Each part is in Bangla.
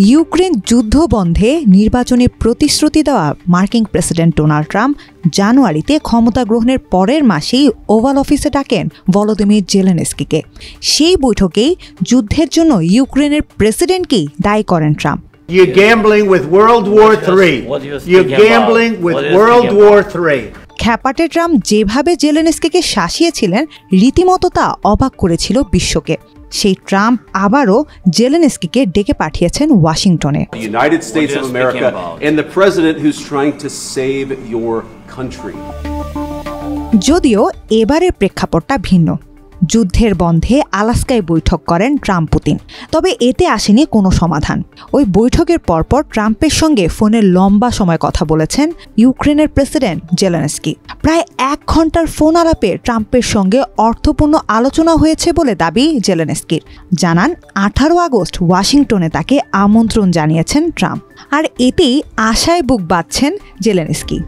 ইউক্রেন যুদ্ধ বন্ধে নির্বাচনী প্রতিশ্রুতি দেওয়া মার্কিন প্রেসিডেন্ট ডোনাল্ড ট্রাম্প জানুয়ারিতে ক্ষমতা গ্রহণের পরের মাসেই ওভাল অফিসে ডাকেন ভলোদিমির জেলেনস্কিকে। সেই বৈঠকেই যুদ্ধের জন্য ইউক্রেনের প্রেসিডেন্টকেই দায়ী করেন Trump. You're gambling with World War III. You're gambling with World War III. খ্যাপাটে ট্রাম্প যেভাবে জেলেনস্কিকে শাসিয়েছিলেন রীতিমতো তা অবাক করেছিল বিশ্বকে। সেই ট্রাম্প আবারও জেলেনস্কিকে ডেকে পাঠিয়েছেন ওয়াশিংটনে। The United States of America and the president who's trying to save your country. যদিও এবারের প্রেক্ষাপটটা ভিন্ন। যুদ্ধের বন্ধে আলাস্কায় বৈঠক করেন ট্রাম্প পুতিন, তবে এতে আসেনি কোনো সমাধান। ওই বৈঠকের পরপর ট্রাম্পের সঙ্গে ফোনে লম্বা সময় কথা বলেছেন ইউক্রেনের প্রেসিডেন্ট জেলেনস্কি। প্রায় 1 ঘন্টার ফোন আলাপে ট্রাম্পের সঙ্গে অর্থপূর্ণ আলোচনা হয়েছে বলে দাবি জেলেনস্কির। জানান 18 আগস্ট ওয়াশিংটনে তাকে আমন্ত্রণ জানিয়েছেন ট্রাম্প, আর এতেই আশায় বুক বাঁধছেন জেলেনস্কি।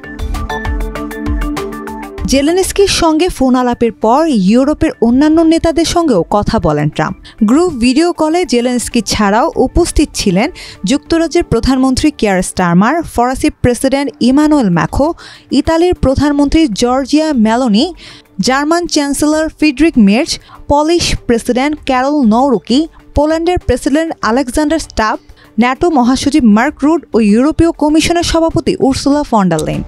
জেলেনস্কির সঙ্গে ফোন আলাপের পর ইউরোপের অন্যান্য নেতাদের সঙ্গেও কথা বলেন ট্রাম্প। গ্রুপ ভিডিও কলে জেলেনস্কি ছাড়াও উপস্থিত ছিলেন যুক্তরাজ্যের প্রধানমন্ত্রী কিয়ার স্টারমার, ফরাসি প্রেসিডেন্ট ইমানুয়েল ম্যাখো, ইতালির প্রধানমন্ত্রী Giorgia Meloni, German chancellor Friedrich Merz, Polish president Karol Nawrocki, পোল্যান্ডের প্রেসিডেন্ট আলেকজান্ডার স্টাব, ন্যাটো মহাসচিব মার্ক রুট ও ইউরোপীয় কমিশনের সভাপতি উর্সুলা ফন ডার লেয়েন।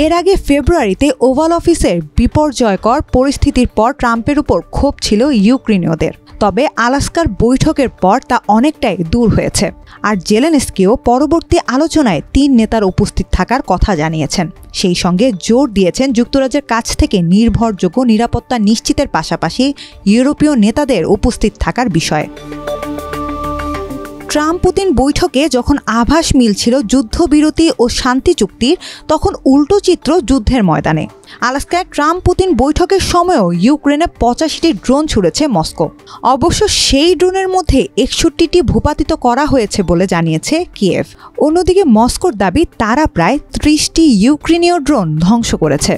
এর আগে ফেব্রুয়ারিতে ওভাল অফিসের বিপর্যয়কর পরিস্থিতির পর ট্রাম্পের উপর ক্ষোভ ছিল ইউক্রেনীয়দের, তবে আলাস্কার বৈঠকের পর তা অনেকটাই দূর হয়েছে। আর জেলেনস্কিও পরবর্তী আলোচনায় 3 নেতার উপস্থিত থাকার কথা জানিয়েছেন। সেই সঙ্গে জোর দিয়েছেন যুক্তরাজ্যের কাছ থেকে নির্ভরযোগ্য নিরাপত্তা নিশ্চিতের পাশাপাশি ইউরোপীয় নেতাদের উপস্থিত থাকার বিষয়ে। ট্রাম্প পুতিন বৈঠকে যখন আভাস মিলছিল যুদ্ধবিরতি ও শান্তি চুক্তির, তখন উল্টো চিত্র যুদ্ধের ময়দানে। আলাস্কায় ট্রাম্প পুতিন বৈঠকের সময়ও ইউক্রেনে 85টি ড্রোন ছুড়েছে মস্কো। অবশ্য সেই ড্রোনের মধ্যে 61টি ভূপাতিত করা হয়েছে বলে জানিয়েছে কিয়েভ। অন্যদিকে মস্কোর দাবি তারা প্রায় 30টি ইউক্রেনীয় ড্রোন ধ্বংস করেছে।